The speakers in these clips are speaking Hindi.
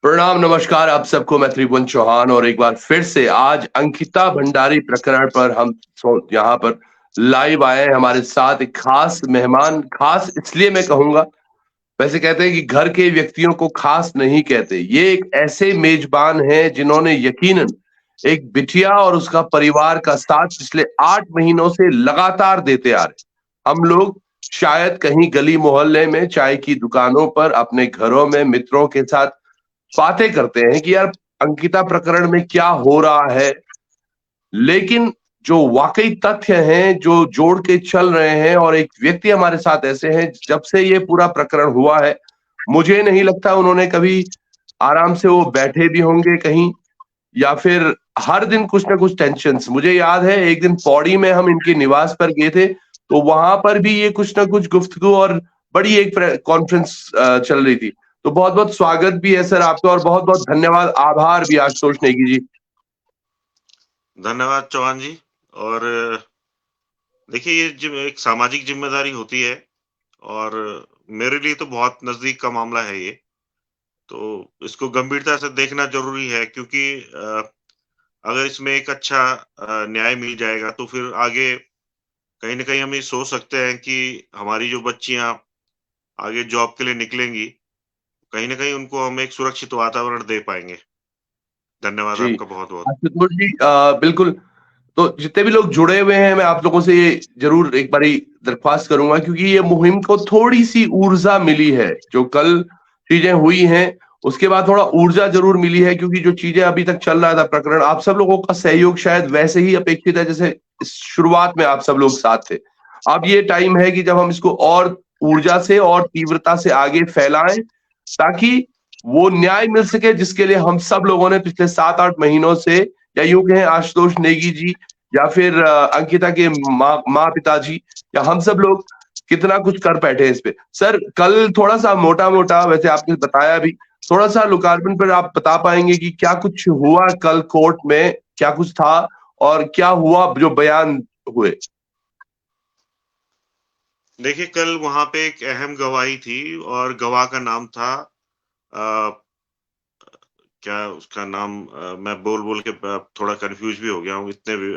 प्रणाम, नमस्कार आप सबको। मैं त्रिभुवन चौहान और एक बार फिर से आज अंकिता भंडारी प्रकरण पर हम यहाँ पर लाइव आए हैं। हमारे साथ एक खास मेहमान, खास इसलिए मैं कहूंगा, वैसे कहते हैं कि घर के व्यक्तियों को खास नहीं कहते। ये एक ऐसे मेजबान हैं जिन्होंने यकीनन एक बिटिया और उसका परिवार का साथ पिछले 8 महीनों से लगातार देते आ रहे। हम लोग शायद कहीं गली मोहल्ले में, चाय की दुकानों पर, अपने घरों में मित्रों के साथ बातें करते हैं कि यार अंकिता प्रकरण में क्या हो रहा है, लेकिन जो वाकई तथ्य हैं, जो जोड़ के चल रहे हैं, और एक व्यक्ति हमारे साथ ऐसे हैं, जब से ये पूरा प्रकरण हुआ है, मुझे नहीं लगता उन्होंने कभी आराम से वो बैठे भी होंगे कहीं, या फिर हर दिन कुछ ना कुछ टेंशन्स। मुझे याद है एक दिन पौड़ी में हम इनके निवास पर गए थे, तो वहां पर भी ये कुछ ना कुछ गुफ्तगू और बड़ी एक कॉन्फ्रेंस चल रही थी। तो बहुत बहुत स्वागत भी है सर आपका, और बहुत बहुत धन्यवाद, आभार भी आशुतोष नेगी जी। धन्यवाद चौहान जी। और देखिए, ये एक सामाजिक जिम्मेदारी होती है और मेरे लिए तो बहुत नजदीक का मामला है ये। तो इसको गंभीरता से देखना जरूरी है क्योंकि अगर इसमें एक अच्छा न्याय मिल जाएगा तो फिर आगे कहीं न कहीं हम ये सोच सकते हैं कि हमारी जो बच्चियां आगे जॉब के लिए निकलेंगी, कहीं न कहीं उनको हम एक सुरक्षित वातावरण दे पाएंगे। धन्यवाद जी, आपका बहुत-बहुत। आशुतोष जी, बिल्कुल। तो जितने भी लोग जुड़े हुए हैं, मैं आप लोगों से ये जरूर एक बारी दरख्वास्त करूंगा, क्योंकि ये मुहिम को थोड़ी सी ऊर्जा मिली है। जो कल चीजें हुई हैं, उसके बाद थोड़ा ऊर्जा जरूर मिली है, क्योंकि जो चीजें अभी तक चल रहा था प्रकरण, आप सब लोगों का सहयोग शायद वैसे ही अपेक्षित है जैसे इस शुरुआत में आप सब लोग साथ थे। अब ये टाइम है कि जब हम इसको और ऊर्जा से और तीव्रता से आगे फैलाएं, ताकि वो न्याय मिल सके जिसके लिए हम सब लोगों ने पिछले 7-8 महीनों से, या यूं कहें आशुतोष नेगी जी, या फिर अंकिता के माँ पिताजी, या हम सब लोग कितना कुछ कर बैठे हैं इस पे। सर, कल थोड़ा सा मोटा मोटा, वैसे आपने बताया भी, थोड़ा सा लोकार्पण पर आप बता पाएंगे कि क्या कुछ हुआ कल कोर्ट में, क्या कुछ था और क्या हुआ जो बयान हुए। देखिए, कल वहां पे एक अहम गवाही थी और गवाह का नाम था क्या उसका नाम, मैं बोल-बोल के थोड़ा कन्फ्यूज़ भी हो गया हूँ, इतने भी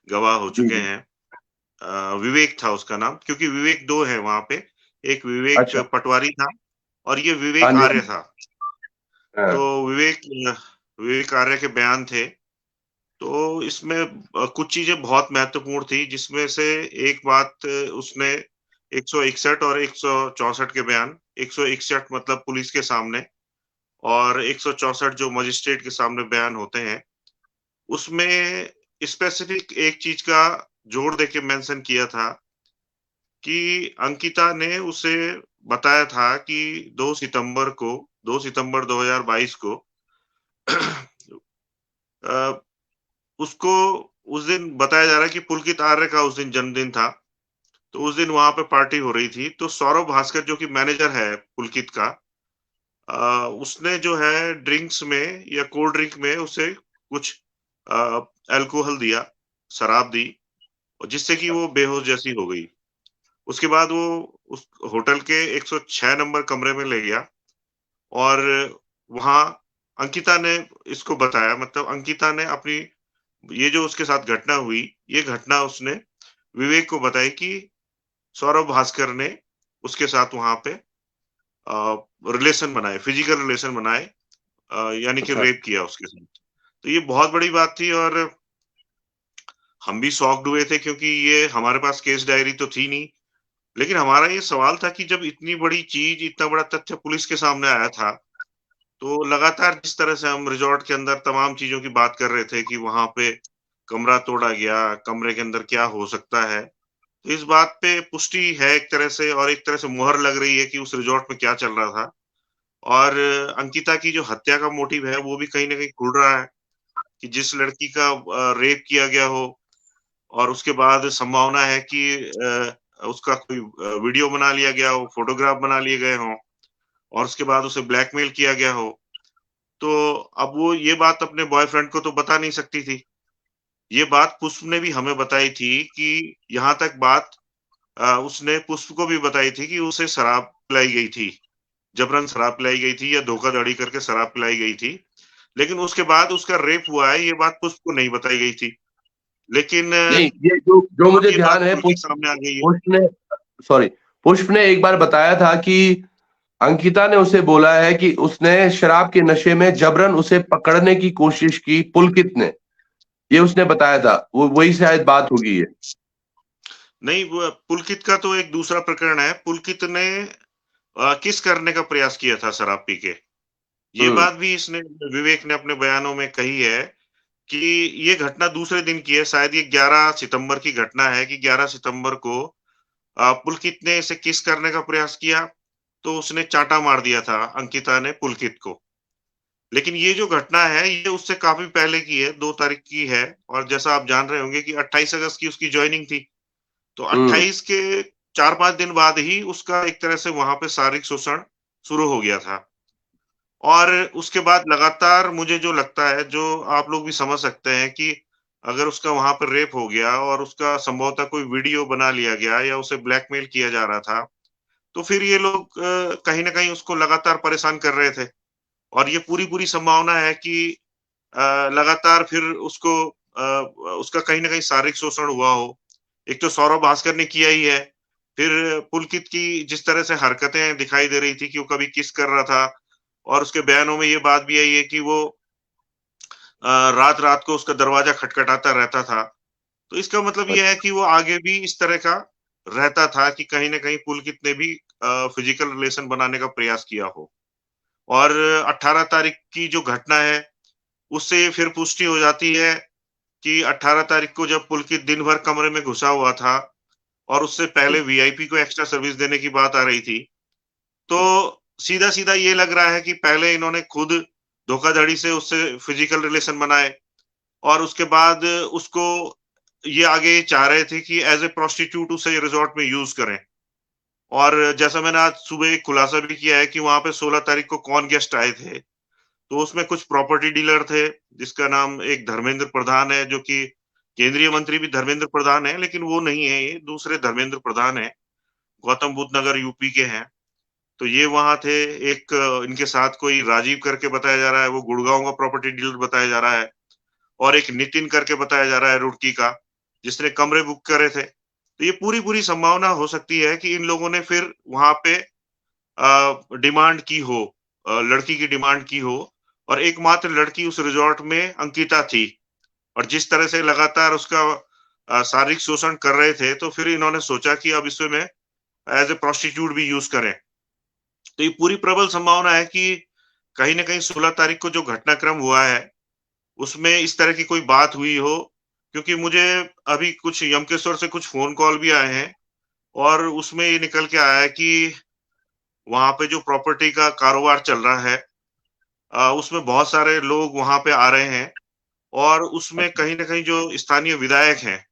गवाह हो जी चुके जी। हैं। विवेक था उसका नाम, क्योंकि विवेक 2 हैं वहाँ पे, एक विवेक अच्छा। पटवारी था और ये हाँ विवेक जी, हाँ आर्य जी। था। तो हाँ। विवेक आर्य के बयान थे, तो इसमें कुछ चीज़ें बहुत महत्वपूर्ण थी, जिसमें से एक बात उसने 161 और 164 के बयान, 161 मतलब पुलिस के सामने और 164 जो मजिस्ट्रेट के सामने बयान होते हैं, उसमें स्पेसिफिक एक चीज का जोर देके मेंशन किया था कि अंकिता ने उसे बताया था कि 2 सितंबर 2022 को अ, उसको उस दिन बताया जा रहा है कि पुलकित आर्य का उस दिन जन्मदिन था। तो उस दिन वहां पे पार्टी हो रही थी, तो सौरभ भास्कर जो कि मैनेजर है पुलकित का, उसने जो है ड्रिंक्स में या कोल्ड ड्रिंक में उसे कुछ अल्कोहल दिया, शराब दी, और जिससे कि वो बेहोश जैसी हो गई। उसके बाद वो उस होटल के 106 नंबर कमरे में ले गया और वहाँ अंकिता ने इसको बताया, मतलब अंकिता ने अपनी ये जो उसके साथ घटना हुई, ये घटना उसने विवेक को बताई कि सौरभ भास्कर ने उसके साथ वहाँ पे रिलेशन बनाए, फिजिकल रिलेशन बनाए, यानी कि अच्छा। रेप किया उसके साथ। तो ये बहुत बड़ी बात थी और हम भी शॉक्ड हुए थे क्योंकि ये हमारे पास केस डायरी तो थी नहीं। लेकिन हमारा ये सवाल था कि जब इतनी बड़ी चीज़, इतना बड़ा तथ्य पुलिस के सामने आया था, तो लगातार जिस तरह से हम रिज़ॉर्ट के अंदर तमाम चीज़ों की बात कर रहे थे कि वहाँ पे कमरा तोड़ा गया, कमरे के अंदर क्या हो सकता है? तो इस बात पे पुष्टि है एक तरह से, और एक तरह से मुहर लग रही है कि उस रिज़ॉर्ट में क्या चल रहा था। और अंकिता की जो हत्या का मोटिव है, वो भी कहीं न कहीं खुल रहा है कि जिस लड़की का रेप किया गया हो और उसके बाद संभावना है कि उसका कोई वीडियो बना लिया गया हो, फ़ोटोग्राफ बना लिए गए हों और उसके बाद उसे ब्लैकमेल किया गया हो। तो अब वो ये बात अपने बॉयफ्रेंड को तो बता नहीं सकती थी। ये बात पुष्प ने भी हमें बताई थी कि यहाँ तक बात उसने पुष्प को भी बताई थी कि उसे शराब पिलाई गई थी, जबरन शराब पिलाई गई थी या धोखाधड़ी करके शराब पिलाई गई थी। लेकिन उसके बाद उसका रेप हुआ है, ये बात पुष्प को नहीं बताई गई थी। लेकिन नहीं, ये जो अब मुझे ये ध्यान बात है, खुल के सामने आ गई है। पुष्प ने सॉरी पुष्प ने एक बार बताया था कि अंकिता ने उसे बोला है कि उसने शराब के नशे में जबरन उसे पकड़ने की कोशिश की, पुलकित ने। ये उसने बताया था, वो वही शायद बात होगी ये। नहीं, वो पुलकित का तो एक दूसरा प्रकरण है। पुलकित ने किस करने का प्रयास किया था शराब पी के। ये बात भी इसने विवेक ने अपने बयानों में कही है कि ये घटना दूसरे दिन की है। शायद ये 11 सितंबर की घटना है कि 11 सितंबर को पुलकित ने इसे किस करने का प्रयास किया, तो उसने चांटा मार दिया था अंकिता ने पुलकित को। लेकिन ये जो घटना है, ये उससे काफ़ी पहले की है, 2 तारीख की है और जैसा आप जान रहे होंगे कि 28 अगस्त की उसकी जॉइनिंग थी। तो 28 के 4-5 दिन बाद ही उसका एक तरह से वहाँ पे शारीरिक शोषण शुरू हो गया था। और उसके बाद लगातार मुझे जो लगता है, जो आप लोग भी समझ सकते हैं कि अगर उसका वहाँ पे रेप हो गया और उसका संभवतः कोई वीडियो बना लिया गया या उसे ब्लैकमेल किया जा रहा था, तो फिर ये लोग कहीं न कहीं उसको लगातार परेशान कर रहे थे। और ये पूरी-पूरी संभावना है कि लगातार फिर उसको उसका कहीं न कहीं शारीरिक शोषण हुआ हो। एक तो सौरभ भास्कर ने किया ही है, फिर पुलकित की जिस तरह से हरकतें दिखाई दे रही थी कि वो कभी किस कर रहा था और उसके बयानों में ये बात भी आई है कि वो रात-रात को उसका दरवाज़ा खटखटाता रहता था। तो इसका मतलब ये है कि वो आगे भी इस तरह का रहता था कि कहीं न कहीं पुलकित ने भी फिजिकल रिलेशन बनाने का प्रयास किया हो। और 18 तारीख की जो घटना है, उससे फिर पुष्टि हो जाती है कि 18 तारीख को जब पुलकित दिन भर कमरे में घुसा हुआ था और उससे पहले वीआईपी को एक्स्ट्रा सर्विस देने की बात आ रही थी, तो सीधा-सीधा ये लग रहा है कि पहले इन्होंने खुद धोखाधड़ी से उससे फिजिकल रिलेशन बनाए और उसके बाद उसको ये आगे चाह रहे थे कि एज़ अ प्रोस्टिट्यूट उसे रिज़ॉर्ट में यूज़ करें। और जैसा मैंने आज सुबह एक खुलासा भी किया है कि वहाँ पे 16 तारीख को कौन गेस्ट आए थे। तो उसमें कुछ प्रॉपर्टी डीलर थे, जिसका नाम एक धर्मेंद्र प्रधान है, जो कि केंद्रीय मंत्री भी धर्मेंद्र प्रधान है, लेकिन वो नहीं है ये, दूसरे धर्मेंद्र प्रधान हैं, गौतम बुद्ध नगर यूपी के हैं। तो ये वहाँ थे, एक इनके साथ कोई राजीव करके बताया जा रहा है, वो गुड़गाँव का प्रॉपर्टी डीलर बताया जा रहा है और एक नितिन करके बताया जा रहा है रुड़की का, जिसने कमरे बुक करे थे। तो ये पूरी-पूरी संभावना हो सकती है कि इन लोगों ने फिर वहाँ पे डिमांड की हो, लड़की की डिमांड की हो और एकमात्र लड़की उस रिज़ॉर्ट में अंकिता थी और जिस तरह से लगातार उसका शारीरिक शोषण कर रहे थे, तो फिर इन्होंने सोचा कि अब इसे में एज़ अ प्रोस्टिट्यूट भी यूज़ करें। तो ये पूरी प्रबल संभावना है कि कहीं न कहीं 16 तारीख को जो घटनाक्रम हुआ है, उसमें इस तरह की कोई बात हुई हो, क्योंकि मुझे अभी कुछ यमकेश्वर से कुछ फ़ोन कॉल भी आए हैं और उसमें ये निकल के आया है कि वहाँ पे जो प्रॉपर्टी का कारोबार चल रहा है, उसमें बहुत सारे लोग वहाँ पे आ रहे हैं और उसमें कहीं न कहीं जो स्थानीय विधायक हैं,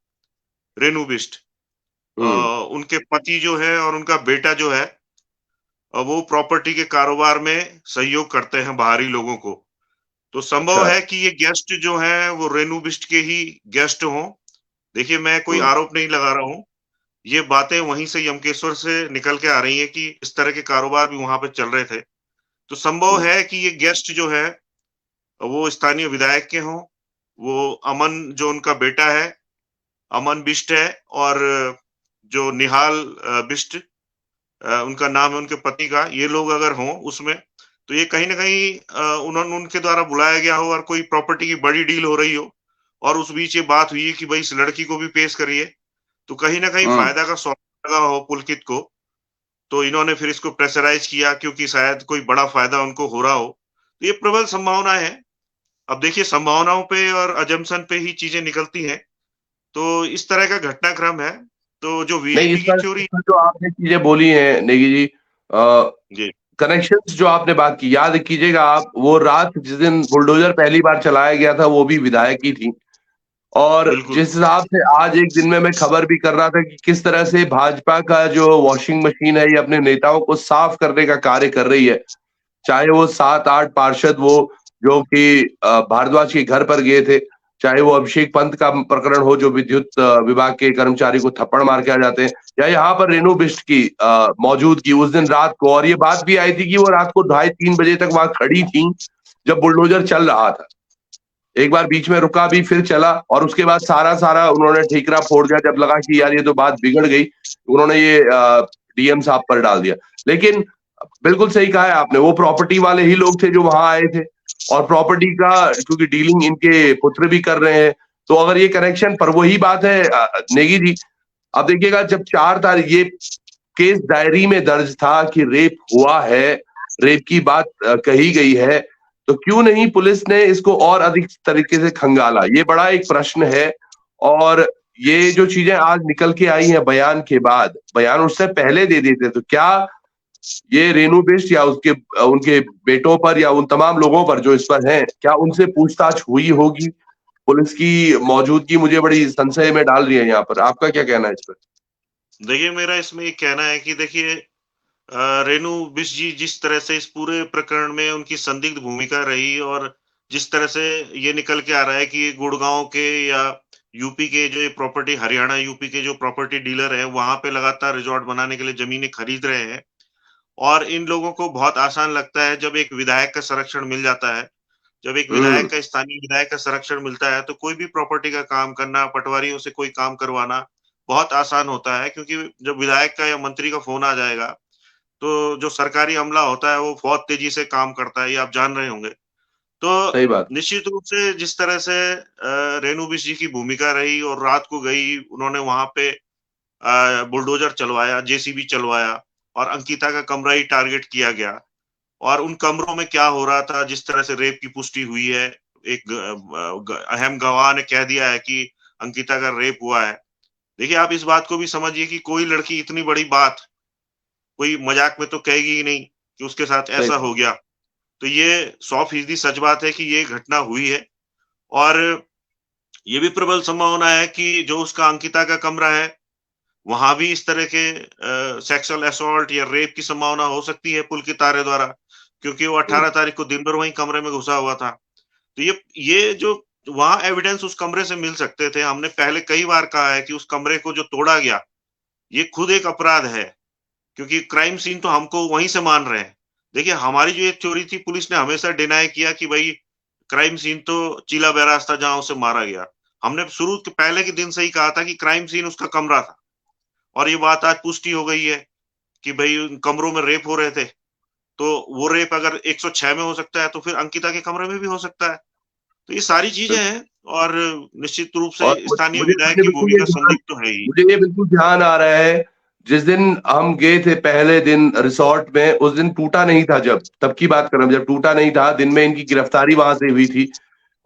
रेणु बिष्ट, उनके पति जो है और उनका बेटा जो है, वो प्रॉपर्टी के कारोबार में सहयोग करते हैं बाहरी लोगों को। तो संभव अच्छा। है कि ये गेस्ट जो हैं, वो रेणु बिष्ट के ही गेस्ट हों। देखिए, मैं कोई आरोप नहीं लगा रहा हूँ। ये बातें वहीं से यमकेश्वर से निकल के आ रही हैं कि इस तरह के कारोबार भी वहाँ पे चल रहे थे। तो संभव है कि ये गेस्ट जो है, वो स्थानीय विधायक के हों। वो अमन जो उनका बेटा है, अमन बिष्ट है और जो निहाल बिष्ट उनका नाम है उनके पति का, ये लोग अगर हों उसमें, तो ये कहीं न कहीं उन्होंने उनके द्वारा बुलाया गया हो और कोई प्रॉपर्टी की बड़ी डील हो रही हो और उस बीच ये बात हुई है कि भई इस लड़की को भी पेश करिए। तो कहीं न कहीं फ़ायदा का सौदा लगा हो पुलकित को, तो इन्होंने फिर इसको प्रेशराइज़ किया क्योंकि शायद कोई बड़ा फ़ायदा उनको हो रहा हो। तो ये प्रबल संभावनाएँ हैं। अब देखिए, संभावनाओं पे और असम्पशन पे ही चीज़ें निकलती हैं। तो इस तरह का घटनाक्रम है। तो जो नहीं, वीआईपी इस की पर चोरी। जो आपने चीजें बोली हैं नेगी जी, जी, कनेक्शंस जो आपने बात की, याद कीजिएगा आप, वो रात जिस दिन बुलडोजर पहली बार चलाया गया था, वो भी विधायक ही थी। और बिल्कुल। जिस हिसाब से आज एक दिन में मैं खबर भी कर रहा था कि किस तरह से भाजपा का जो वॉशिंग मशीन है, ये अपने नेताओं को साफ करने का कार्य कर रही है। चाहे वो 7-8 पार्षद वो जो कि भारद्वाज के घर पर गए थे, चाहे वो अभिषेक पंत का प्रकरण हो जो विद्युत विभाग के कर्मचारी को थप्पड़ मार के आ जाते हैं, या यहाँ पर रेणु बिष्ट की मौजूदगी उस दिन रात को, और ये बात भी आई थी कि वो रात को 2:30-3 बजे तक वहां खड़ी थी जब बुलडोजर चल रहा था। एक बार बीच में रुका भी, फिर चला, और उसके बाद सारा उन्होंने ठीकरा फोड़ दिया जब लगा कि यार ये तो बात बिगड़ गई, उन्होंने ये डीएम साहब पर डाल दिया। लेकिन बिल्कुल सही कहा है आपने, वो प्रॉपर्टी वाले ही लोग थे जो वहां आए थे, और प्रॉपर्टी का क्योंकि डीलिंग इनके पुत्र भी कर रहे हैं, तो अगर ये कनेक्शन पर वही बात है नेगी जी, अब देखिएगा जब 4 तारीख ये केस डायरी में दर्ज था कि रेप हुआ है, रेप की बात कही गई है, तो क्यों नहीं पुलिस ने इसको और अधिक तरीके से खंगाला, ये बड़ा एक प्रश्न है। और ये जो चीजें आज निकल के आई हैं बयान के बाद, बयान उससे पहले दे देते तो क्या ये रेणु बिष्ट या उसके उनके बेटों पर या उन तमाम लोगों पर जो इस पर हैं, क्या उनसे पूछताछ हुई होगी? पुलिस की मौजूदगी मुझे बड़ी संशय में डाल रही है यहाँ पर। आपका क्या कहना है इस पर? देखिए, मेरा इसमें ये कहना है कि देखिए रेणु बिष्ट जी जिस तरह से इस पूरे प्रकरण में उनकी संदिग्ध भूमिका रही, और जिस तरह से ये निकल के आ रहा है कि गुड़गांव के या यूपी के जो ये प्रॉपर्टी, हरियाणा यूपी के जो प्रॉपर्टी डीलर हैं, वहां पे लगातार रिजॉर्ट बनाने के लिए जमीनें खरीद रहे हैं, और इन लोगों को बहुत आसान लगता है जब एक विधायक का संरक्षण मिल जाता है, जब एक विधायक का, स्थानीय विधायक का संरक्षण मिलता है, तो कोई भी प्रॉपर्टी का काम करना, पटवारियों से कोई काम करवाना बहुत आसान होता है, क्योंकि जब विधायक का या मंत्री का फोन आ जाएगा, तो जो सरकारी अमला होता है वो बहुत तेजी से काम करता है, ये आप जान रहे होंगे। तो सही बात। निश्चित रूप से जिस तरह से रेणु बिष्ट जी की भूमिका रही, और रात को गई, उन्होंने वहां पे बुलडोजर चलवाया, जेसीबी चलवाया, और अंकिता का कमरा ही टारगेट किया गया, और उन कमरों में क्या हो रहा था, जिस तरह से रेप की पुष्टि हुई है, एक अहम गवाह ने कह दिया है कि अंकिता का रेप हुआ है। देखिए, आप इस बात को भी समझिए कि कोई लड़की इतनी बड़ी बात कोई मजाक में तो कहेगी ही नहीं कि उसके साथ सही ऐसा बात। हो गया। तो ये 100% सच बात है कि ये घटना हुई है, और ये भी प्रबल संभावना है कि जो उसका अंकिता का कमरा है, वहां भी इस तरह के सेक्सुअल असॉल्ट या रेप की संभावना हो सकती है पुलकित आर्य द्वारा, क्योंकि वो 18 तारीख को दिन भर वहीं कमरे में घुसा हुआ था। तो ये जो वहां एविडेंस उस कमरे से मिल सकते थे। हमने पहले कई बार कहा है कि उस कमरे को जो तोड़ा गया, ये खुद एक अपराध है, क्योंकि क्राइम सीन तो हमको वहीं से मान रहे हैं। देखिए, हमारी जो ये थ्योरी थी, पुलिस ने हमेशा डिनाई किया कि भाई क्राइम सीन तो चीला बैराज था जहां उसे मारा गया। हमने शुरू के पहले के दिन से ही कहा था कि क्राइम सीन उसका कमरा था, और ये बात आज पुष्टि हो गई है कि भाई उन कमरों में रेप हो रहे थे। तो वो रेप अगर 106 में हो सकता है, तो फिर अंकिता के कमरे में भी हो सकता है। तो ये सारी चीजें हैं, और निश्चित रूप से और स्थानीय मुझे विधायक मुझे की बिल्कुल ये भूमिका ध्यान संदिग्ध तो है ही। मुझे ये बिल्कुल ध्यान आ रहा है, जिस दिन हम गए थे पहले दिन रिसॉर्ट में, उस दिन टूटा नहीं था, जब तब की बात कर रहा हूं, जब टूटा नहीं था, दिन में इनकी गिरफ्तारी वहां से हुई थी।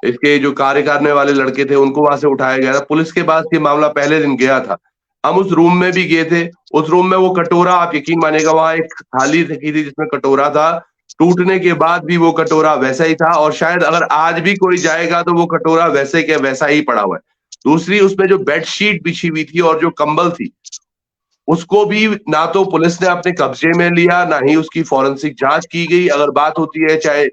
इसके जो कार्य करने वाले लड़के थे उनको वहां से उठाया गया था, पुलिस के पास ये मामला पहले दिन गया था। हम उस रूम में भी गए थे, उस रूम में वो कटोरा, आप यकीन मानेगा, वहां एक थाली रखी थी जिसमें कटोरा था, टूटने के बाद भी वो कटोरा वैसा ही था, और शायद अगर आज भी कोई जाएगा तो वो कटोरा वैसे के वैसा ही पड़ा हुआ है। दूसरी, उसमें जो बेडशीट बिछी हुई थी और जो कंबल थी, उसको भी ना तो पुलिस ने अपने कब्जे में लिया, ना ही उसकी फॉरेंसिक जांच की गई। अगर बात होती है चाहे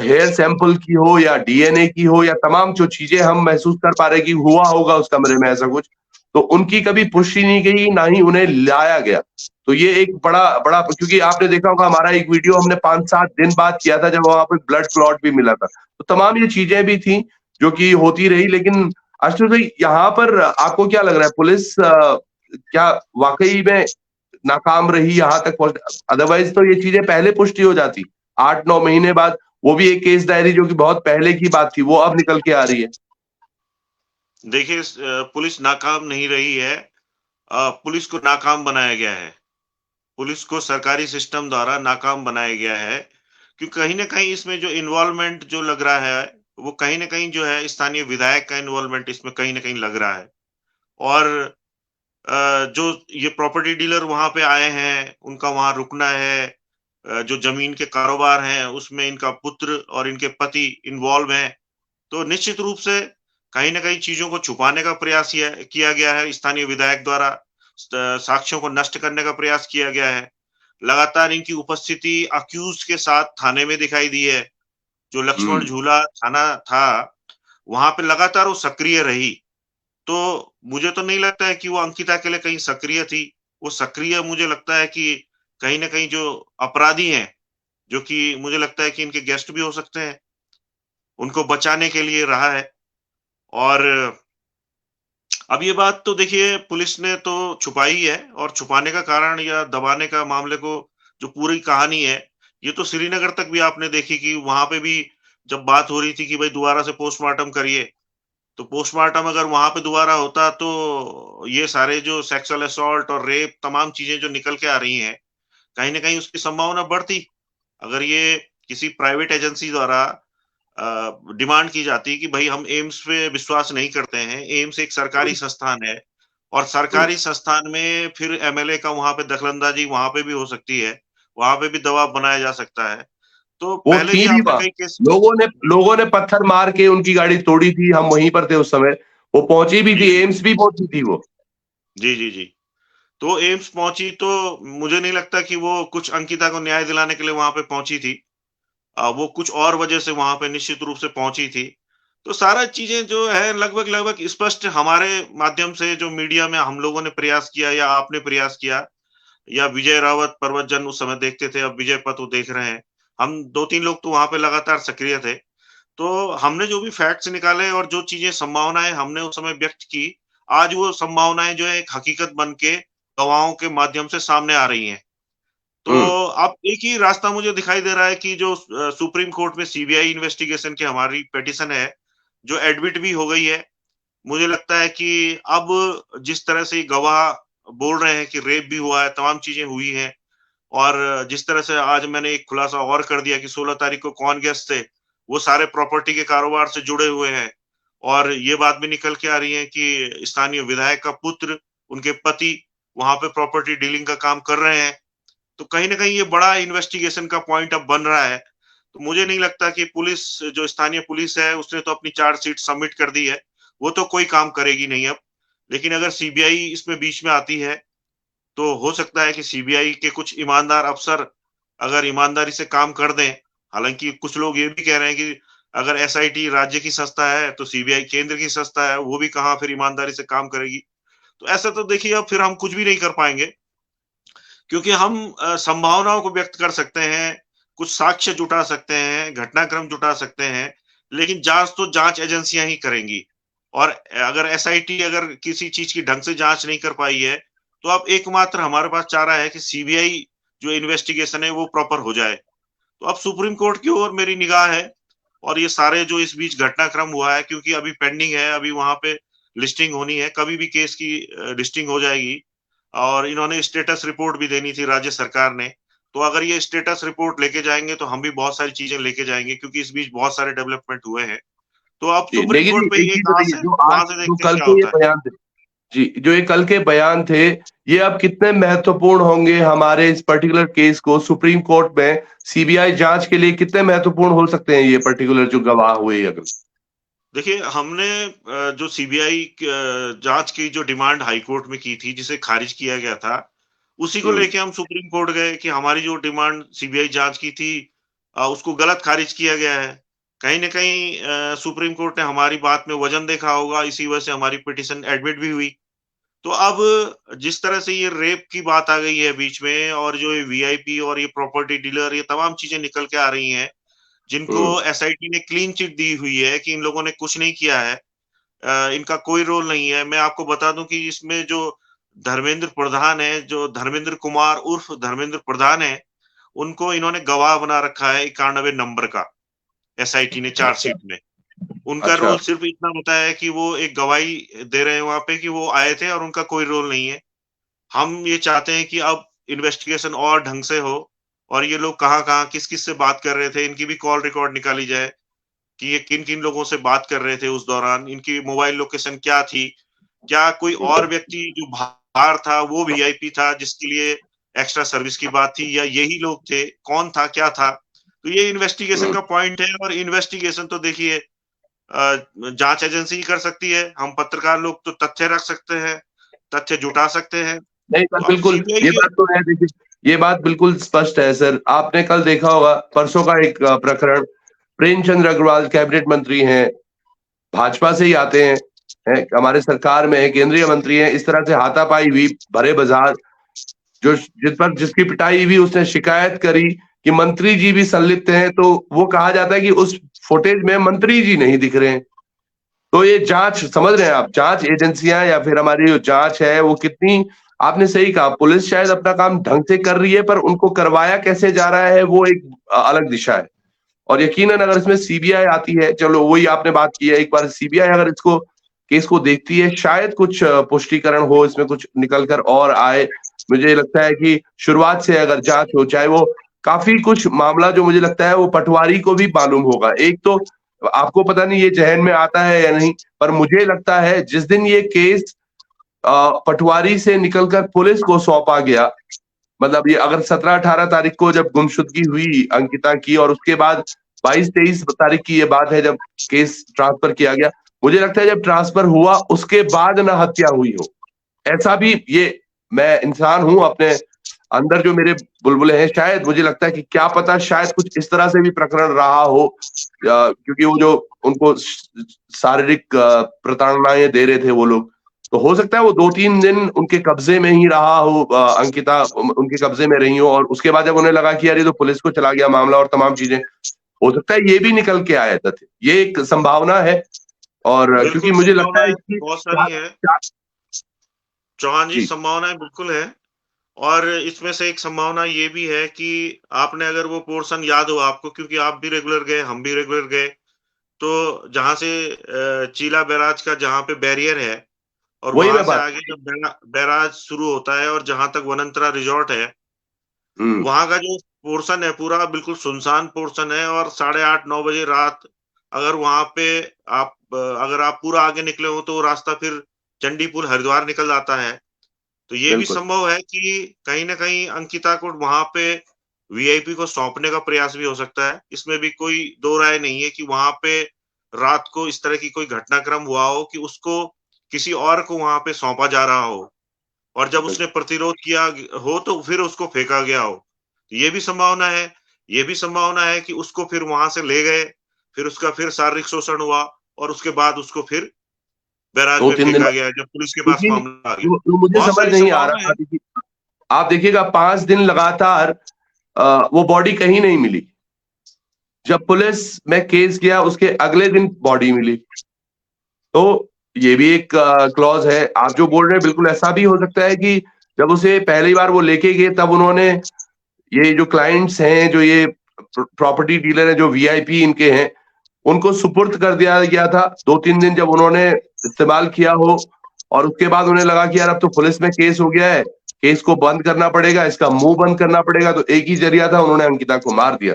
हेयर सैंपल की हो या डीएनए की हो, या तमाम जो चीजें हम महसूस कर पा रहे कि हुआ होगा उस कमरे में ऐसा कुछ, तो उनकी कभी पुष्टि नहीं गई, ना ही उन्हें लाया गया। तो ये एक बड़ा बड़ा, क्योंकि आपने देखा होगा हमारा एक वीडियो हमने 5-7 दिन बाद किया था जब वहां पर ब्लड क्लॉट भी मिला था, तो तमाम ये चीजें भी थी जो कि होती रही। लेकिन आशुतोष भाई, यहाँ पर आपको क्या लग रहा है, पुलिस क्या वाकई में नाकाम रही यहाँ तक पहुंच? अदरवाइज तो ये चीजें पहले पुष्टि हो जाती 8-9 महीने बाद। वो भी एक केस डायरी जो कि बहुत पहले की बात थी, वो अब निकल के आ रही है। देखिए, पुलिस नाकाम नहीं रही है, पुलिस को नाकाम बनाया गया है। पुलिस को सरकारी सिस्टम द्वारा नाकाम बनाया गया है, क्योंकि कहीं न कहीं इसमें जो इन्वॉल्वमेंट जो लग रहा है, वो कहीं न कहीं जो है स्थानीय विधायक का इन्वॉल्वमेंट इसमें कहीं न कहीं लग रहा है। और जो ये प्रॉपर्टी डीलर वहाँ पे आए हैं, उनका वहाँ रुकना है, जो ज़मीन के कारोबार हैं, उसमें इनका पुत्र और इनके पति इन्वॉल्व हैं। तो निश्चित रूप से कहीं न कहीं चीज़ों को छुपाने का प्रयास किया गया है स्थानीय विधायक द्वारा, साक्ष्यों को नष्ट करने का प्रयास किया गया है। लगातार इनकी उपस्थिति अक्यूज़्ड के साथ थाने में दिखाई दी है। जो लक्ष्मण हम्म। झूला थाना था, वहां पे लगातार वो सक्रिय रही। तो मुझे तो नहीं लगता है कि वो अंकिता के लिए कहीं सक्रिय थी। वो सक्रिय मुझे लगता है कि कहीं न कहीं जो अपराधी हैं, जो कि मुझे लगता है कि इनके गेस्ट भी हो सकते हैं, उनको बचाने के लिए रहा है। और अब ये बात तो देखिए पुलिस ने तो छुपाई है, और छुपाने का कारण या दबाने का मामले को जो पूरी कहानी है, ये तो श्रीनगर तक भी आपने देखी कि वहाँ पे भी जब बात हो रही थी कि भाई दोबारा से पोस्टमार्टम करिए, तो पोस्टमार्टम अगर वहाँ पे दोबारा होता तो ये सारे जो सेक्सुअल असॉल्ट और रेप तमाम चीज़ें जो निकल के आ रही हैं, कहीं न कहीं उसकी संभावना बढ़ती। अगर ये किसी प्राइवेट एजेंसी द्वारा डिमांड की जाती है कि भाई हम एम्स पे विश्वास नहीं करते हैं। एम्स एक सरकारी संस्थान है, और सरकारी संस्थान में फिर एमएलए का वहाँ पे दखलंदाजी वहाँ पे भी हो सकती है। वहाँ पे भी दबाव बनाया जा सकता है। तो वो पहले थी भी भी आपने वहां, कई केस। लोगों ने पत्थर मार के उनकी गाड़ी तोड़ी थी, हम वहीं पर थे उस समय। वो पहुंची भी जी, थी, जी। एम्स भी पहुंची थी वो। जी, जी, जी। तो एम्स पहुँची तो मुझे नहीं लगता कि वो कुछ अंकिता को न्याय दिलाने के लिए वहाँ पे पहुँची थी। वो कुछ और वजह से वहाँ पे निश्चित रूप से पहुँची थी। तो सारा चीज़ें जो है लगभग-लगभग स्पष्ट हमारे माध्यम से जो मीडिया में हम लोगों ने प्रयास किया या आपने प्रयास किया, या विजय रावत, पर्वतजन उस समय देखते थे, अब विजय पथ वो देख रहे हैं। हम 2-3 लोग तो वहाँ पे लगातार सक्रिय थे। तो हमने जो भी फैक्ट्स निकाले और जो चीज़ें संभावनाएँ हमने उस समय व्यक्त की, आज वो संभावनाएँ जो है एक हकीकत बन के गवाहों के माध्यम से सामने आ रही हैं। तो हम्म। अब एक ही रास्ता मुझे दिखाई दे रहा है कि जो सुप्रीम कोर्ट में सीबीआई इन्वेस्टिगेशन की हमारी पिटीशन है, जो एडमिट भी हो गई है। मुझे लगता है कि अब जिस तरह से गवाह बोल रहे हैं कि रेप भी हुआ है, तमाम चीज़ें हुई हैं, और जिस तरह से आज मैंने एक खुलासा और कर दिया कि 16 तारीख को कौन गेस्ट थे, वो सारे प्रॉपर्टी के कारोबार से जुड़े हुए हैं। और ये बात भी निकल के आ रही है कि स्थानीय विधायक का पुत्र, उनके पति वहाँ पे प्रॉपर्टी डीलिंग का काम कर रहे हैं। तो कहीं न कहीं ये बड़ा इन्वेस्टिगेशन का पॉइंट अब बन रहा है। तो मुझे नहीं लगता कि पुलिस, जो स्थानीय पुलिस है, उसने तो अपनी चार्जशीट सबमिट कर दी है। वो तो कोई काम करेगी नहीं अब। लेकिन अगर सीबीआई इसमें बीच में आती है, तो हो सकता है कि सीबीआई के कुछ ईमानदार अफ़सर अगर ईमानदारी से काम कर दें, हालाँकि कुछ लोग ये भी कह रहे हैं कि अगर एसआईटी राज्य की संस्था है, तो सीबीआई केंद्र की संस्था है, वो भी कहाँ फिर ईमानदारी से काम करेगी। तो ऐसा तो देखिए अब फिर हम कुछ भी नहीं कर पाएँगे। क्योंकि हम संभावनाओं को व्यक्त कर सकते हैं, कुछ साक्ष्य जुटा सकते हैं, घटनाक्रम जुटा सकते हैं, लेकिन जाँच तो जाँच एजेंसियाँ ही करेंगी। और अगर एसआईटी अगर किसी चीज़ की ढंग से जाँच नहीं कर पाई है, तो अब एकमात्र हमारे पास चारा है कि सीबीआई जो इन्वेस्टिगेशन है वो प्रॉपर हो जाए। तो अब सुप्रीम कोर्ट की ओर मेरी निगाह है, और ये सारे जो इस बीच घटनाक्रम हुआ है, क्योंकि अभी पेंडिंग है, अभी वहाँ पे लिस्टिंग होनी है, कभी भी केस की लिस्टिंग हो जाएगी। और इन्होंने स्टेटस रिपोर्ट भी देनी थी राज्य सरकार ने। तो अगर ये स्टेटस रिपोर्ट लेके जाएँगे तो हम भी बहुत सारी चीज़ें लेके जाएँगे, क्योंकि इस बीच बहुत सारे डेवलपमेंट हुए हैं। तो अब जी, सुप्रीम लेकिन कोर्ट पे एक एक चीज बताइए, आस है, जो आज वहाँ से जो देखते हैं कल क्या के ये होता है। बयान थे, जी, जो ये कल के बयान थे, ये अब कितने महत्वपूर्ण होंगे हमारे इस पर्टिकुलर केस को सुप्रीम कोर्ट में सीबीआई जांच के लिए कितने महत्वपूर्ण हो सकते हैं ये पर्टिकुलर जो गवाह हुए अगर? देखिए, हमने जो सीबीआई जाँच की जो डिमांड हाई कोर्ट में की थी, जिसे खारिज किया गया था, उसी को हुँ, लेके हम सुप्रीम कोर्ट गए कि हमारी जो डिमांड सीबीआई जाँच की थी, उसको गलत खारिज किया गया है। कहीं न कहीं सुप्रीम कोर्ट ने हमारी बात में वज़न देखा होगा, इसी वजह से हमारी पिटीशन एडमिट भी हुई। तो अब जिस तरह से ये रेप की बात आ गई है बीच में, और जो ये वीआईपी और ये प्रॉपर्टी डीलर, ये तमाम चीज़ें निकल के आ रही हैं, जिनको हुँ, एसआईटी ने क्लीन चिट दी हुई है कि इन लोगों ने कुछ नहीं किया है। इनका कोई रोल नहीं है। मैं आपको बता दूँ कि इसमें जो धर्मेंद्र प्रधान है, जो धर्मेंद्र कुमार उर्फ धर्मेंद्र प्रधान है, उनको इन्होंने गवाह बना रखा है 91 नंबर का, एसआईटी ने अच्छा, चार्जशीट में। उनका अच्छा। रोल सिर्फ़ इतना होता है कि वो एक गवाही दे रहे हैं वहाँ पे कि वो आए थे, और उनका कोई रोल नहीं है। हम ये चाहते हैं कि अब इन्वेस्टिगेशन और ढंग से हो, और ये लोग कहाँ-कहाँ, किस-किस से बात कर रहे थे, इनकी भी कॉल रिकॉर्ड निकाली जाए कि ये किन-किन लोगों से बात कर रहे थे उस दौरान, इनकी मोबाइल लोकेशन क्या थी? क्या कोई और व्यक्ति जो बाहर था वो वीआईपी था जिसके लिए एक्स्ट्रा सर्विस की बात थी, या यही लोग थे? कौन था, क्या था? तो ये इन्वेस्टिगेशन हुँ, का पॉइंट है, और इन्वेस्टिगेशन तो देखिए जाँच एजेंसी ही कर सकती है। हम पत्रकार लोग तो तथ्य रख सकते हैं, तथ्य जुटा सकते हैं। नहीं तो सर, अब बिल्कुल, सीबीआई ये की। बात तो है देखिए, ये बात बिल्कुल स्पष्ट है सर। आपने कल देखा होगा परसों का एक प्रकरण, प्रेमचंद्र अग्रवाल कैबिनेट मंत्री हैं, भाजपा से ही आते हैं, हमारे सरकार में है, केंद्रीय मंत्री हैं, इस तरह से हाथापाई हुई, भरे बाजार, जिसकी पिटाई हुई, उसने शिकायत करी कि मंत्री जी भी संलिप्त हैं, तो वो कहा जाता है कि उस फुटेज में मंत्री जी नहीं दिख रहे हैं। तो ये जांच, समझ रहे हैं आप, जांच एजेंसियां या फिर हमारी जो जांच है वो कितनी, आपने सही कहा, पुलिस शायद अपना काम ढंग से कर रही है, पर उनको करवाया कैसे जा रहा है वो एक अलग दिशा है। और यकीनन अगर इसमें सीबीआई आती है, चलो वही आपने बात की है, एक बार सीबीआई अगर इसको केस को देखती है, शायद कुछ पुष्टिकरण हो, इसमें कुछ निकल कर और आए। मुझे लगता है कि शुरुआत से अगर जांच हो, चाहे वो काफी कुछ मामला जो मुझे लगता है वो पटवारी को भी मालूम होगा। एक तो आपको पता नहीं ये जहन में आता है या नहीं, पर मुझे लगता है जिस दिन ये केस पटवारी से निकलकर पुलिस को सौंपा गया, मतलब ये अगर 17-18 तारीख को जब गुमशुदगी हुई अंकिता की, और उसके बाद 22-23 तारीख की ये बात है जब केस ट्रांसफर किया गया, मुझे लगता है जब ट्रांसफर हुआ उसके बाद ना हत्या हुई हो। ऐसा भी, ये मैं इंसान हूं, अपने अंदर जो मेरे बुलबुले हैं, शायद मुझे लगता है कि क्या पता शायद कुछ इस तरह से भी प्रकरण रहा हो, क्योंकि वो जो उनको शारीरिक प्रताड़नाएं दे रहे थे वो लोग, तो हो सकता है वो 2-3 दिन उनके कब्जे में ही रहा हो, अंकिता उनके कब्जे में रही हो, और उसके बाद जब उन्हें लगा कि यार ये तो पुलिस को चला गया मामला और तमाम चीजें, हो सकता है ये भी निकल के आया तथ्य, ये एक संभावना है। और क्योंकि बिल्कुल मुझे लगता है संभावनाएं कि बहुत सारी है चौहान जी, जी, संभावनाएं बिल्कुल है। और इसमें से एक संभावना ये भी है कि आपने अगर वो पोर्शन याद हो आपको, क्योंकि आप भी रेगुलर गए, हम भी रेगुलर गए, तो जहां से चीला बैराज का जहां पे बैरियर है और वही वहां मैं से बात, आगे जब बैराज शुरू होता है और जहां तक वनंतरा रिजॉर्ट है, हम्म, वहां का जो पोर्शन है पूरा बिल्कुल सुनसान पोर्शन है। और 8:30-9 बजे रात अगर वहां पे अगर आप पूरा आगे निकले हो तो वो रास्ता फिर चंडीपुर हरिद्वार निकल जाता है। तो ये भी बिल्कुल संभव है कि कहीं न कहीं अंकिता को वहां पे वीआईपी को सौंपने का प्रयास भी हो सकता है। इसमें भी कोई दो राय नहीं है कि वहां पे रात को इस तरह की कोई घटनाक्रम हुआ हो कि उसको किसी और को वहां पे सौंपा जा रहा हो, और जब उसने प्रतिरोध किया हो तो फिर उसको फेंका गया हो। ये भी संभावना है। ये भी संभावना है कि उसको फिर वहां से ले गए, फिर उसका फिर शारीरिक शोषण हुआ और उसके बाद उसको फिर बैराज दो में तीन दिन फेंका गया जब पुलिस के पास क्योंकि मामला आ गया। जो मुझे बहुत समझ सारी नहीं आ संभावना रहा है। था कि आप देखिएगा 5 दिन लगातार वो बॉडी कहीं नहीं मिली। जब पुलिस में केस गया उसके अगले दिन बॉडी मिली, तो ये भी एक क्लॉज है। आप जो बोल रहे हैं बिल्कुल ऐसा भी हो सकता है कि जब उसे पहली बार वो लेके गए तब उन्होंने, ये जो क्लाइंट्स हैं, जो ये प्रॉपर्टी डीलर हैं, जो वीआईपी इनके हैं, उनको सुपुर्द कर दिया गया था। 2-3 दिन जब उन्होंने इस्तेमाल किया हो और उसके बाद उन्हें लगा कि यार अब तो पुलिस में केस हो गया है, केस को बंद करना पड़ेगा, इसका मुंह बंद करना पड़ेगा, तो एक ही जरिया था, उन्होंने अंकिता को मार दिया।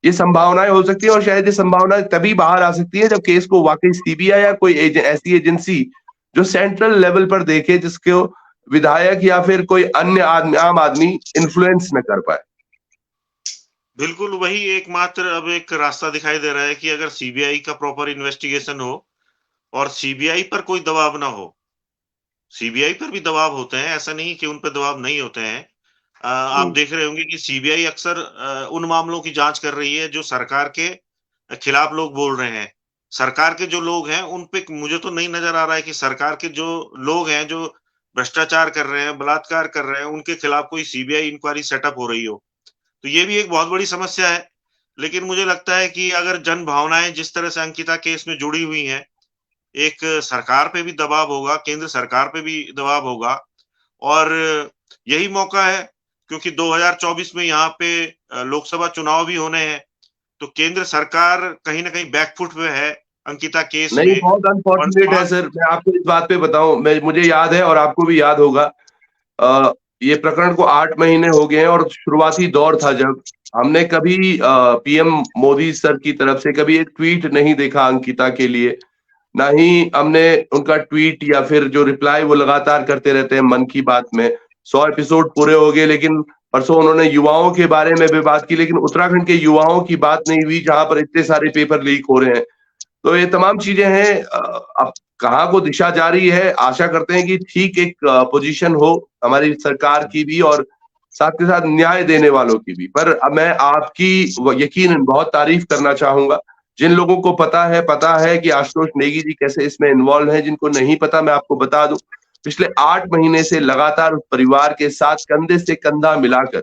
ये संभावनाएं हो सकती है, और शायद ये संभावना तभी बाहर आ सकती है जब केस को वाकई सीबीआई या कोई ऐसी एजेंसी जो सेंट्रल लेवल पर देखे, जिसको विधायक या फिर कोई अन्य आदमी, आम आदमी इन्फ्लुएंस न कर पाए। बिल्कुल वही एकमात्र अब एक रास्ता दिखाई दे रहा है कि अगर सीबीआई का प्रॉपर इन्वेस्टिगेशन हो और सीबीआई पर कोई दबाव ना हो। सीबीआई पर भी दबाव होते हैं, ऐसा नहीं कि उन पर दबाव नहीं होते हैं। आप देख रहे होंगे कि सीबीआई अक्सर उन मामलों की जांच कर रही है जो सरकार के खिलाफ लोग बोल रहे हैं। सरकार के जो लोग हैं उन पे मुझे तो नहीं नजर आ रहा है कि सरकार के जो लोग हैं जो भ्रष्टाचार कर रहे हैं, बलात्कार कर रहे हैं, उनके खिलाफ कोई सीबीआई इंक्वायरी सेटअप हो रही हो। तो ये भी एक बहुत बड़ी समस्या है। लेकिन मुझे लगता है कि अगर जन भावनाएं जिस तरह से अंकिता केस में जुड़ी हुई हैं, एक सरकार पे भी दबाव होगा, केंद्र सरकार पे भी दबाव होगा। और यही मौका है क्योंकि 2024 में यहाँ पे लोकसभा चुनाव भी होने हैं। तो केंद्र सरकार कहीं न कहीं बैकफुट पे है अंकिता केस नहीं, में। बहुत और अनफॉर्चुनेट है 5 सर, मैं आपको इस बात पे बताऊं, मैं, मुझे याद है और आपको भी याद होगा, ये प्रकरण को 8 महीने हो गए हैं, और शुरुआती दौर था जब हमने कभी पीएम मोदी सर की तरफ से कभी एक ट्वीट नहीं देखा अंकिता के लिए, ना ही हमने उनका ट्वीट या फिर जो रिप्लाई वो लगातार करते रहते हैं मन की बात में। 100 एपिसोड पूरे हो गए, लेकिन परसों उन्होंने युवाओं के बारे में भी बात की, लेकिन उत्तराखंड के युवाओं की बात नहीं हुई जहां पर इतने सारे पेपर लीक हो रहे हैं। तो ये तमाम चीजें हैं, अब कहाँ को दिशा जा रही है, आशा करते हैं कि ठीक एक पोजीशन हो हमारी सरकार की भी, और साथ के साथ न्याय देने वालों की भी। पर अब मैं आपकी यकीनन बहुत तारीफ करना चाहूंगा जिन लोगों को पता है कि आशुतोष नेगी जी कैसे इसमें इन्वॉल्व हैं, जिनको नहीं पता मैं आपको बता दूं, पिछले 8 महीने से लगातार उस परिवार के साथ कंधे से कंधा मिलाकर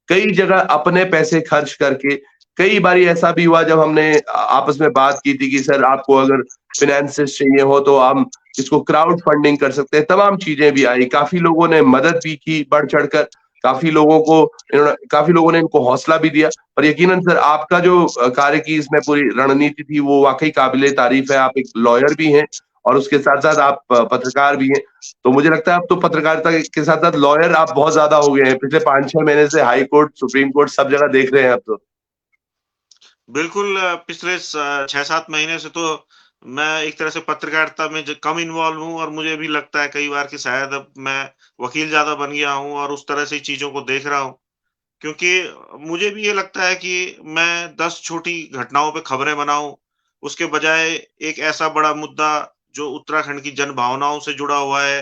कई जगह अपने पैसे खर्च करके, कई बारी ऐसा भी हुआ जब हमने आपस में बात की थी कि सर आपको अगर फाइनेंसेस चाहिए हो तो हम इसको क्राउड फंडिंग कर सकते हैं, तमाम चीजें भी आई, काफी लोगों ने मदद भी की बढ़ चढ़कर, काफी लोगों ने इनको हौसला भी दिया। पर यकीनन सर आपका जो कार्य की इसमें पूरी रणनीति थी वो वाकई काबिले तारीफ है। आप एक लॉयर भी हैं और उसके साथ साथ आप पत्रकार भी हैं। तो मुझे लगता है अब तो पत्रकारिता के साथ साथ लॉयर आप बहुत ज्यादा हो गए हैं, पिछले 5-6 महीने से हाई कोर्ट, सुप्रीम कोर्ट सब जगह देख रहे हैं अब तो। बिल्कुल पिछले 6-7 महीने से तो मैं एक तरह से पत्रकारिता में कम इन्वॉल्व हूँ और मुझे भी लगता है कई बार कि शायद अब मैं वकील ज़्यादा बन गया हूँ और उस तरह से चीज़ों को देख रहा हूँ। क्योंकि मुझे भी ये लगता है कि मैं 10 छोटी घटनाओं पे खबरें बनाऊँ, उसके बजाय एक ऐसा बड़ा मुद्दा जो उत्तराखंड की जनभावनाओं से जुड़ा हुआ है,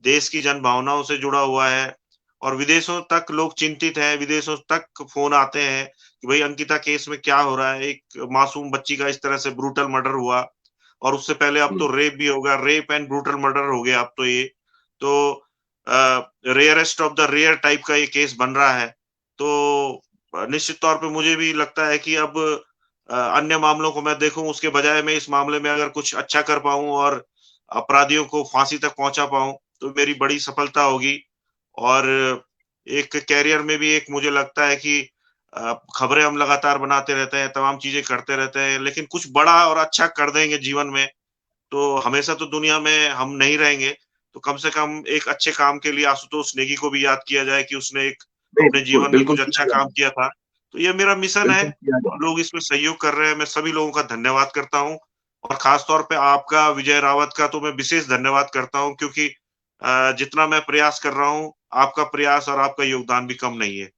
देश की जनभावनाओं से जुड़ा हुआ है और विदेशों तक लोग चिंतित हैं, विदेशों तक फ़ोन आते हैं कि भई अंकिता केस में क्या हो रहा है? एक मासूम बच्ची का इस तरह से ब्रूटल मर्डर हुआ और उससे पहले अब हुँ, तो रेप भी हो गया, रेप एंड ब्रूटल मर्डर हो गया अब तो ये। तो rarest of the rare type का ये केस बन रहा है। तो निश्चित तौर पे मुझे भी लगता है कि अब अन्य मामलों को मैं देखूँ उसके बजाय मैं इस मामले में अगर कुछ अच्छा कर पाऊँ और अपराधियों को फांसी तक पहुँचा पाऊँ, तो मेरी बड़ी सफलता होगी। और एक करियर में भी एक मुझे लगता है कि खबरें हम लगातार बनाते रहते हैं, तमाम चीज़ें करते रहते हैं, लेकिन कुछ बड़ा और अच्छा कर देंगे जीवन में, तो हमेशा तो दुनिया में हम नहीं रहेंगे। तो कम से कम एक अच्छे काम के लिए आशुतोष नेगी को भी याद किया जाए कि उसने एक नहीं अपने बिल्कुल, जीवन में बिल्कुल कुछ अच्छा किया काम जाएगा, किया था। तो ये मेरा मिशन है बिल्कुल किया और जाएगा। लोग इसमें सहयोग कर रहे हैं। मैं सभी लोगों का धन्यवाद करता हूँ और ख़ास तौर पे आपका, विजय रावत का तो मैं विशेष धन्यवाद करता हूँ क्योंकि जितना मैं प्रयास कर रहा हूँ, आपका प्रयास और आपका योगदान भी कम नहीं है।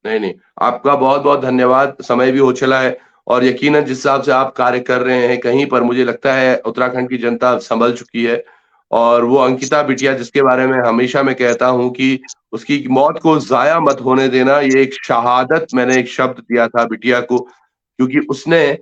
नहीं, नहीं, आपका बहुत-बहुत धन्यवाद, समय भी हो चला है और यकीनन जिस हिसाब से आप कार्य कर रहे हैं, कहीं पर मुझे लगता है उत्तराखंड की जनता अब संभल चुकी है और वो अंकिता बिटिया जिसके बारे में हमेशा मैं कहता हूँ कि उसकी मौत को ज़ाया मत होने देना, ये एक शहादत मैंने एक शब्द दिया था बिटिया को, क्योंकि उसने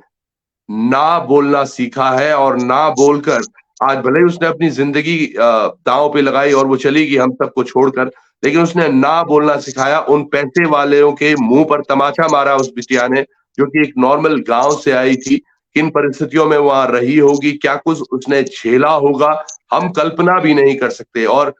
ना बोलना सीखा है और ना बोलकर आज भले ही उसने अपनी ज़िंदगी दाँव पे लगाई और वो चली गई हम सबको छोड़कर, लेकिन उसने ना बोलना सिखाया। उन पैसे वालों के मुँह पर तमाचा मारा उस बिटिया ने, जो कि एक नॉर्मल गाँव से आई थी। किन परिस्थितियों में वहाँ रही होगी, क्या कुछ उसने झेला होगा, हम कल्पना भी नहीं कर सकते और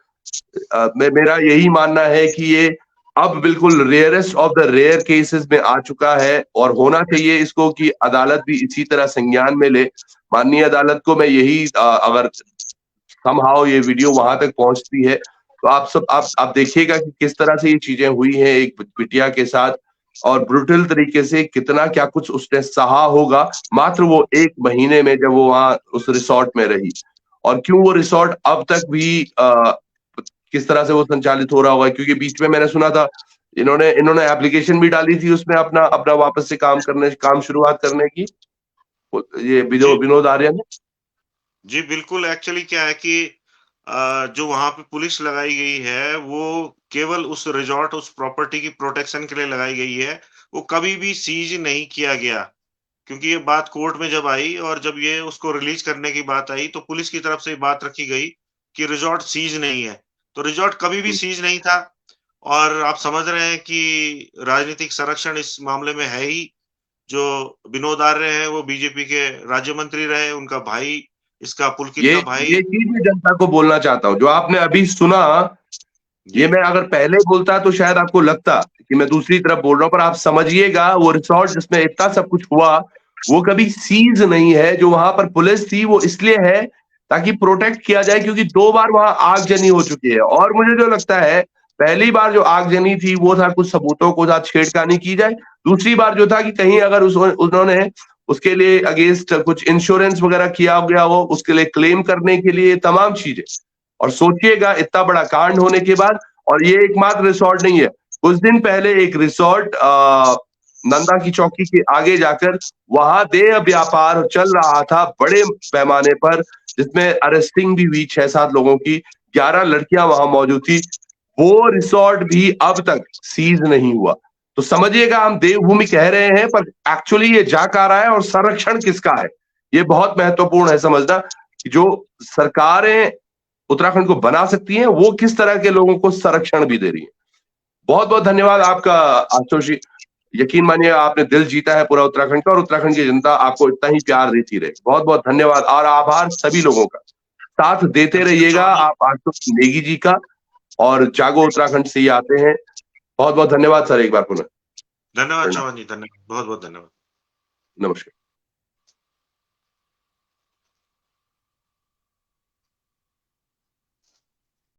मेरा यही मानना है कि ये अब बिल्कुल rarest of the rare cases में आ चुका है और होना चाहिए इसको कि अदालत भी इसी तरह संज्ञान में ले। माननीय अदालत को मैं यही अगर समहाउ ये वीडियो वहां तक पहुंचती है तो आप सब आप देखिएगा कि किस तरह से ये चीजें हुई हैं एक बिटिया के साथ और ब्रूटल तरीके से कितना क्या कुछ उसने सहा होगा मात्र वो 1 महीने में जब वो वहां उस रिसॉर्ट में रही और क्यों वो रिसॉर्ट अब तक भी किस तरह से वो संचालित हो रहा होगा क्योंकि बीच में मैंने सुना था इन्होंने इन्होंने एप्लीकेशन भी डाली थी उसमें अपना अपना वापस से काम शुरुआत करने की ये जी, विनोद आर्य ने। जी बिल्कुल एक्चुअली क्या है कि जो वहाँ पे पुलिस लगाई गई है, वो केवल उस रिज़ॉर्ट, उस प्रॉपर्टी की प्रोटेक्शन के लिए लगाई गई है। वो कभी भी सीज़ नहीं किया गया। क्योंकि ये बात कोर्ट में जब आई और जब ये उसको रिलीज़ करने की बात आई, तो पुलिस की तरफ से ये बात रखी गई कि रिज़ॉर्ट सीज़ नहीं है। तो रिज़ॉर्ट कभी भी सीज़ नहीं था और आप समझ रहे हैं कि राजनीतिक संरक्षण इस मामले में है ही। जो विनोद आर्य हैं, वो बीजेपी के राज्य मंत्री रहे, उनका भाई, इसका पुलकित ये का भाई। ये चीज मैं जनता को बोलना चाहता हूँ जो आपने अभी सुना ये जी, मैं अगर पहले बोलता तो शायद आपको लगता कि मैं दूसरी तरफ बोल रहा हूँ पर आप समझिएगा वो रिसॉर्ट जिसमें इतना सब कुछ हुआ वो कभी सीज नहीं है जो वहां पर पुलिस थी वो इसलिए है ताकि प्रोटेक्ट किया जाए क्योंकि 2 बार वहां आगजनी हो चुकी है और मुझे जो लगता है पहली बार जो आगजनी थी वो था कुछ सबूतों को साथ छेड़खानी की जाए दूसरी बार जो था कि कहीं अगर उन्होंने उसके लिए अगेंस्ट कुछ इंश्योरेंस वगैरह किया गया हो उसके लिए क्लेम करने के लिए तमाम चीजें और सोचिएगा इतना बड़ा कांड होने के बाद और ये एकमात्र रिसोर्ट नहीं है कुछ दिन पहले एक रिसोर्ट नंदा की चौकी के आगे जाकर वहां देह व्यापार चल रहा था बड़े पैमाने पर जिसमें अरेस्टिंग भी हुई 6-7 लोगों की 11 लड़कियां वहां मौजूद थी वो रिसोर्ट भी अब तक सीज नहीं हुआ तो समझिएगा हम देवभूमि कह रहे हैं पर एक्चुअली ये जा कहाँ रहा है और संरक्षण किसका है, ये बहुत महत्वपूर्ण है समझना कि जो सरकारें उत्तराखंड को बना सकती हैं वो किस तरह के लोगों को संरक्षण भी दे रही है। बहुत बहुत धन्यवाद आपका आशुतोष जी। यकीन मानिए आपने दिल जीता है पूरा उत्तराखंड का और उत्तराखंड की जनता आपको इतना ही प्यार देती रहे। बहुत बहुत धन्यवाद और आभार सभी लोगों का। साथ देते रहिएगा आप आशुतोष नेगी जी का और जागो उत्तराखंड से ही आते हैं। बहुत बहुत धन्यवाद सर एक बार पुनः। धन्यवाद चौहान जी, धन्यवाद, बहुत बहुत धन्यवाद। नमस्कार।